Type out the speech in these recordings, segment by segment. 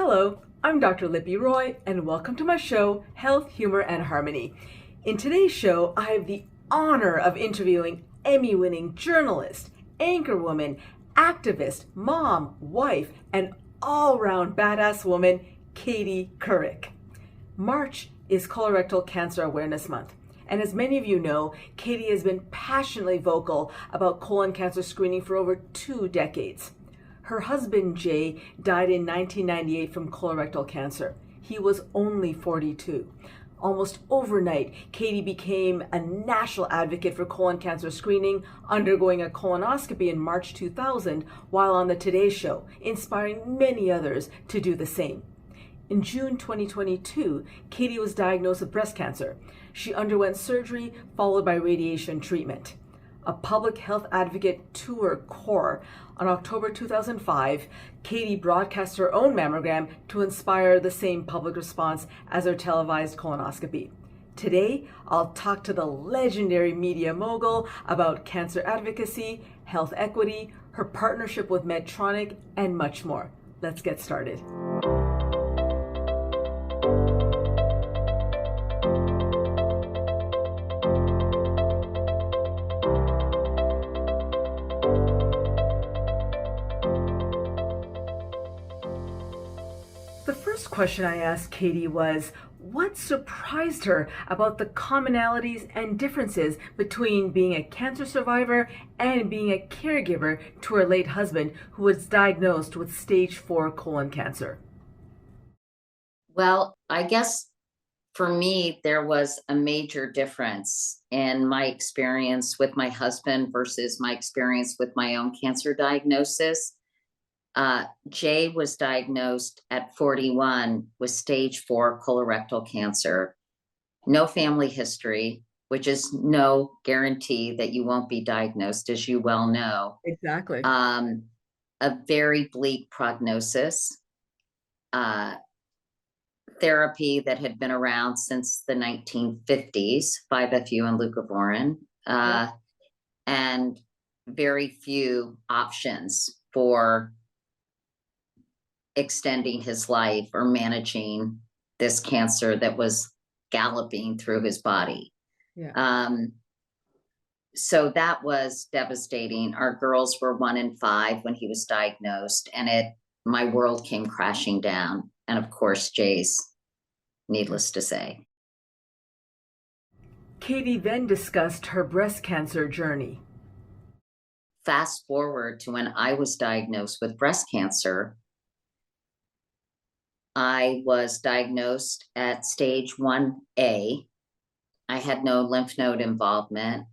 Hello, I'm Dr. Lipi Roy, and welcome to my show, Health, Humor, and Harmony. In today's show, I have the honor of interviewing Emmy-winning journalist, anchorwoman, activist, mom, wife, and all-round badass woman, Katie Couric. March is Colorectal Cancer Awareness Month. And as many of you know, Katie has been passionately vocal about colon cancer screening for over 2 decades. Her husband, Jay, died in 1998 from colorectal cancer. He was only 42. Almost overnight, Katie became a national advocate for colon cancer screening, undergoing a colonoscopy in March 2000 while on the Today Show, inspiring many others to do the same. In June 2022, Katie was diagnosed with breast cancer. She underwent surgery followed by radiation treatment. A public health advocate to her core, on October 2005, Katie broadcast her own mammogram to inspire the same public response as her televised colonoscopy. Today, I'll talk to the legendary media mogul about cancer advocacy, health equity, her partnership with Medtronic, and much more. Let's get started. The first question I asked Katie was, what surprised her about the commonalities and differences between being a cancer survivor and being a caregiver to her late husband, who was diagnosed with stage 4 colon cancer? Well, I guess for me, there was a major difference in my experience with my husband versus my experience with my own cancer diagnosis. Jay was diagnosed at 41 with stage 4 colorectal cancer. No family history, which is no guarantee that you won't be diagnosed, as you well know. Exactly. A very bleak prognosis. Therapy that had been around since the 1950s, 5-FU and leucovorin, and very few options for extending his life or managing this cancer that was galloping through his body. So that was devastating. Our girls were 1 and 5 when he was diagnosed, and my world came crashing down. And of course, Jay's, needless to say. Katie then discussed her breast cancer journey. Fast forward to when I was diagnosed with breast cancer. I was diagnosed at stage 1A. I had no lymph node involvement.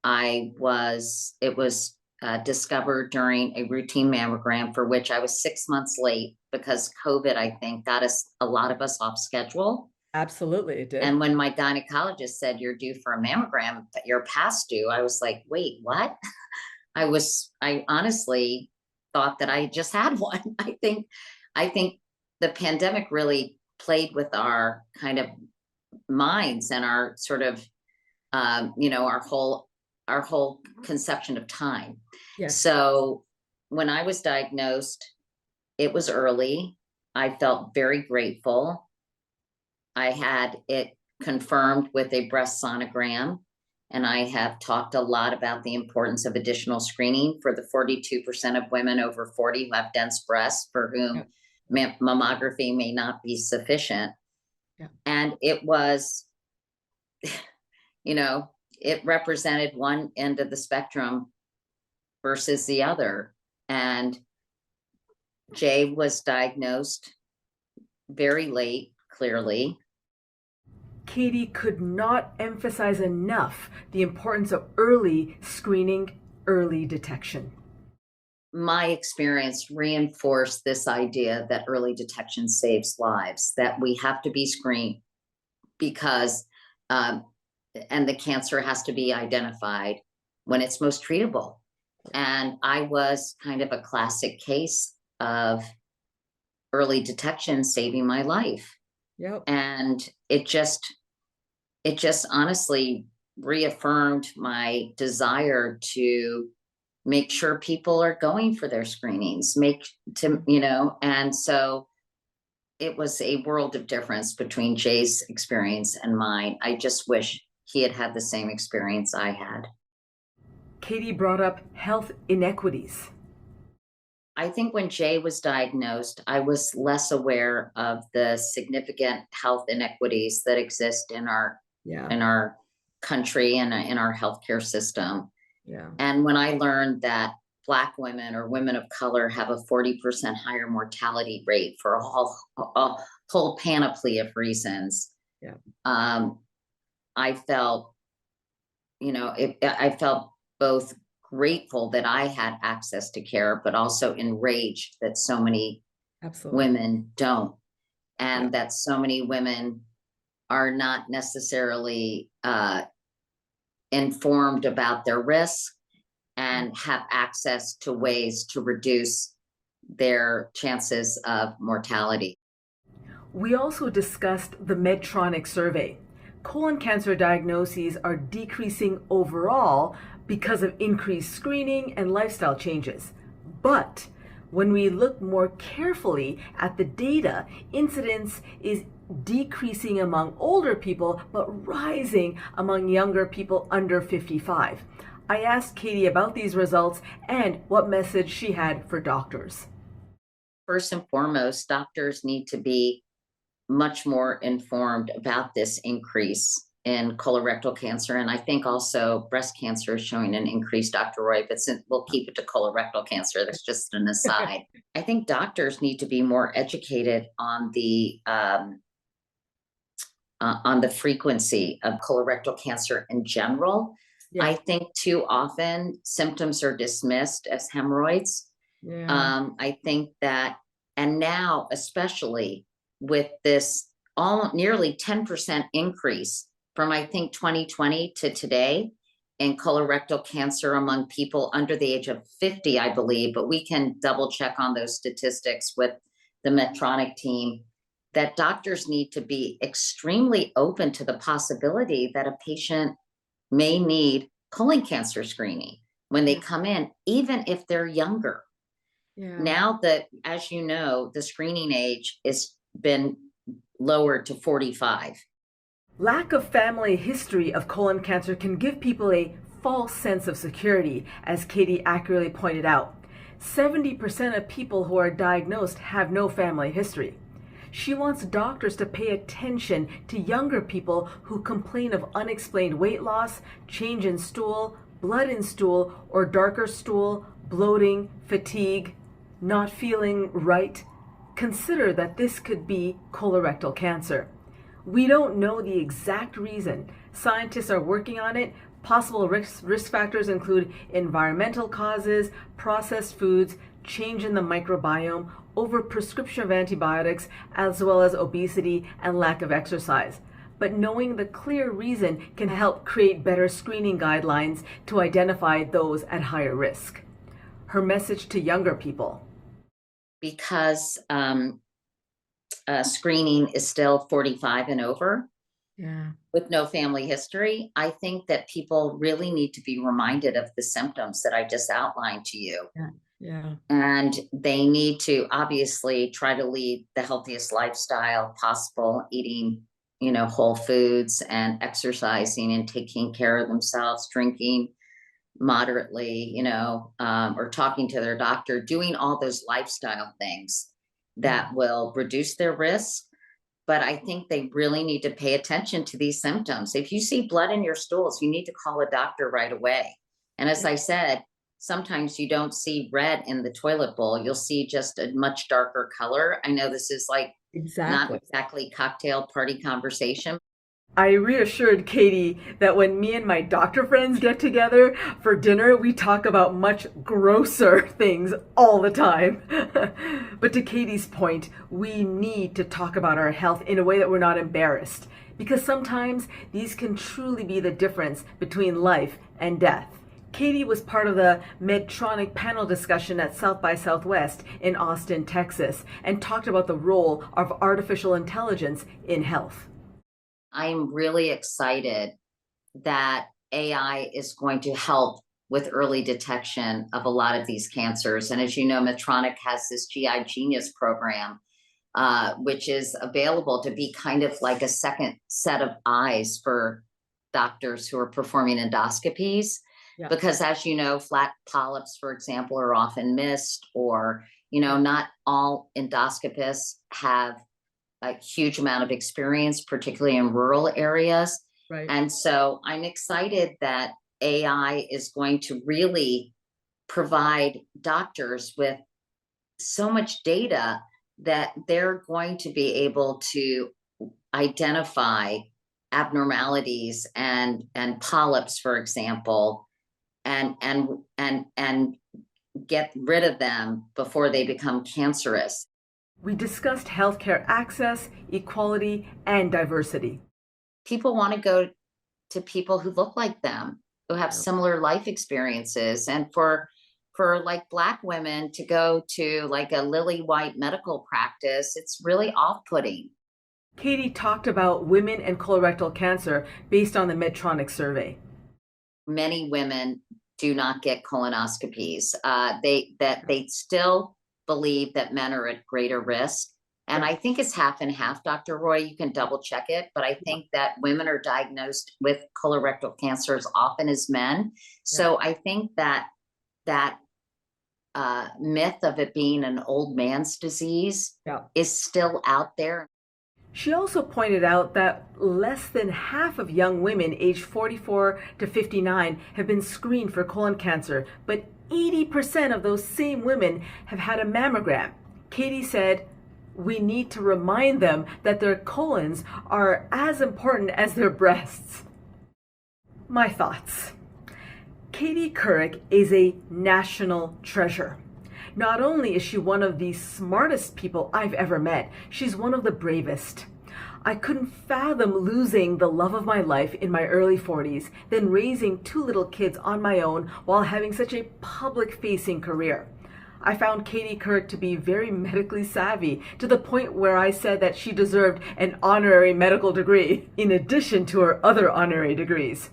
It was discovered during a routine mammogram, for which I was 6 months late because COVID, I think, got a lot of us off schedule. Absolutely, it did. And when my gynecologist said, "You're due for a mammogram, but you're past due," I was like, wait, what? I honestly thought that I just had one. I think the pandemic really played with our kind of minds and our sort of, our whole conception of time. Yes. So when I was diagnosed, it was early. I felt very grateful. I had it confirmed with a breast sonogram, and I have talked a lot about the importance of additional screening for the 42% of women over 40 who have dense breasts for whom mammography may not be sufficient. And it was, it represented one end of the spectrum versus the other. And Jay was diagnosed very late, clearly. Katie could not emphasize enough the importance of early screening, early detection. My experience reinforced this idea that early detection saves lives, that we have to be screened because, and the cancer has to be identified when it's most treatable. And I was kind of a classic case of early detection saving my life. And it just honestly reaffirmed my desire to make sure people are going for their screenings, and so it was a world of difference between Jay's experience and mine. I just wish he had had the same experience I had. Katie brought up health inequities. I think when Jay was diagnosed, I was less aware of the significant health inequities that exist in our Yeah. country and in our healthcare system. Yeah. And when I learned that Black women or women of color have a 40% higher mortality rate for a whole panoply of reasons, Yeah. I felt, I felt both grateful that I had access to care, but also enraged that so many Absolutely. women don't, and Yeah. that so many women are not necessarily informed about their risks and have access to ways to reduce their chances of mortality. We also discussed the Medtronic survey. Colon cancer diagnoses are decreasing overall because of increased screening and lifestyle changes. But when we look more carefully at the data, incidence is decreasing among older people, but rising among younger people under 55. I asked Katie about these results and what message she had for doctors. First and foremost, doctors need to be much more informed about this increase in colorectal cancer. And I think also breast cancer is showing an increase, Dr. Roy, but since we'll keep it to colorectal cancer, that's just an aside. I think doctors need to be more educated on the frequency of colorectal cancer in general. Yeah. I think too often symptoms are dismissed as hemorrhoids. Yeah. I think that, and now especially with this nearly 10% increase from I think 2020 to today in colorectal cancer among people under the age of 50, I believe, but we can double check on those statistics with the Medtronic team, that doctors need to be extremely open to the possibility that a patient may need colon cancer screening when they come in, even if they're younger. Yeah. Now that, as you know, the screening age has been lowered to 45. Lack of family history of colon cancer can give people a false sense of security, as Katie accurately pointed out. 70% of people who are diagnosed have no family history. She wants doctors to pay attention to younger people who complain of unexplained weight loss, change in stool, blood in stool, or darker stool, bloating, fatigue, not feeling right. Consider that this could be colorectal cancer. We don't know the exact reason. Scientists are working on it. Possible risk factors include environmental causes, processed foods, change in the microbiome, overprescription of antibiotics, as well as obesity and lack of exercise. But knowing the clear reason can help create better screening guidelines to identify those at higher risk. Her message to younger people. Because screening is still 45 and over, with no family history, I think that people really need to be reminded of the symptoms that I just outlined to you. Yeah. And they need to obviously try to lead the healthiest lifestyle possible, eating, whole foods and exercising and taking care of themselves, drinking moderately, or talking to their doctor, doing all those lifestyle things that will reduce their risk. But I think they really need to pay attention to these symptoms. If you see blood in your stools, you need to call a doctor right away. And as I said, sometimes you don't see red in the toilet bowl. You'll see just a much darker color. I know this is like not exactly cocktail party conversation. I reassured Katie that when me and my doctor friends get together for dinner, we talk about much grosser things all the time. But to Katie's point, we need to talk about our health in a way that we're not embarrassed, because sometimes these can truly be the difference between life and death. Katie was part of the Medtronic panel discussion at South by Southwest in Austin, Texas, and talked about the role of artificial intelligence in health. I'm really excited that AI is going to help with early detection of a lot of these cancers. And as you know, Medtronic has this GI Genius program which is available to be kind of like a second set of eyes for doctors who are performing endoscopies. Yeah. Because as you know, flat polyps, for example, are often missed, or, not all endoscopists have a huge amount of experience, particularly in rural areas. Right. And so I'm excited that AI is going to really provide doctors with so much data that they're going to be able to identify abnormalities and polyps, for example, and get rid of them before they become cancerous. We discussed healthcare access, equality, and diversity. People want to go to people who look like them, who have similar life experiences. And for like Black women to go to like a lily white medical practice, it's really off-putting. Katie talked about women and colorectal cancer based on the Medtronic survey. Many women do not get colonoscopies. They still believe that men are at greater risk. And I think it's half and half, Dr. Roy. You can double check it, but I think that women are diagnosed with colorectal cancer as often as men. So I think that myth of it being an old man's disease is still out there. She also pointed out that less than half of young women aged 44 to 59 have been screened for colon cancer, but 80% of those same women have had a mammogram. Katie said, we need to remind them that their colons are as important as their breasts. My thoughts. Katie Couric is a national treasure. Not only is she one of the smartest people I've ever met, she's one of the bravest. I couldn't fathom losing the love of my life in my early 40s, then raising 2 little kids on my own while having such a public-facing career. I found Katie Couric to be very medically savvy, to the point where I said that she deserved an honorary medical degree, in addition to her other honorary degrees.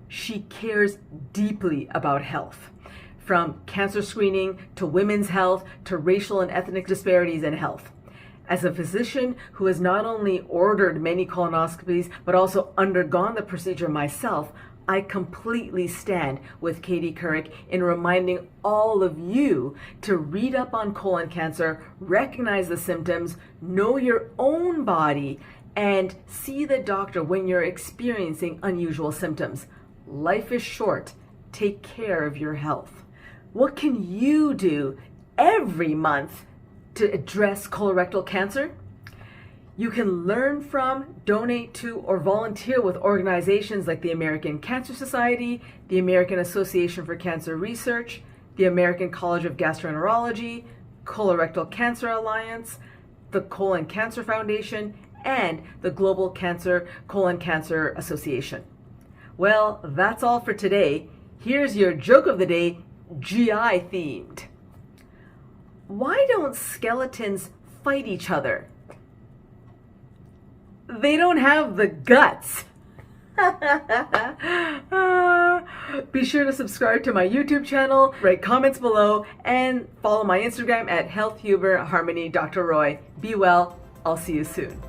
She cares deeply about health. From cancer screening to women's health to racial and ethnic disparities in health. As a physician who has not only ordered many colonoscopies but also undergone the procedure myself, I completely stand with Katie Couric in reminding all of you to read up on colon cancer, recognize the symptoms, know your own body, and see the doctor when you're experiencing unusual symptoms. Life is short. Take care of your health. What can you do every month to address colorectal cancer? You can learn from, donate to, or volunteer with organizations like the American Cancer Society, the American Association for Cancer Research, the American College of Gastroenterology, Colorectal Cancer Alliance, the Colon Cancer Foundation, and the Global Colon Cancer Association. Well, that's all for today. Here's your joke of the day, GI themed. Why don't skeletons fight each other? They don't have the guts. Be sure to subscribe to my YouTube channel, write comments below, and follow my Instagram at healthhuberharmony. Dr. Roy. Be well. I'll see you soon.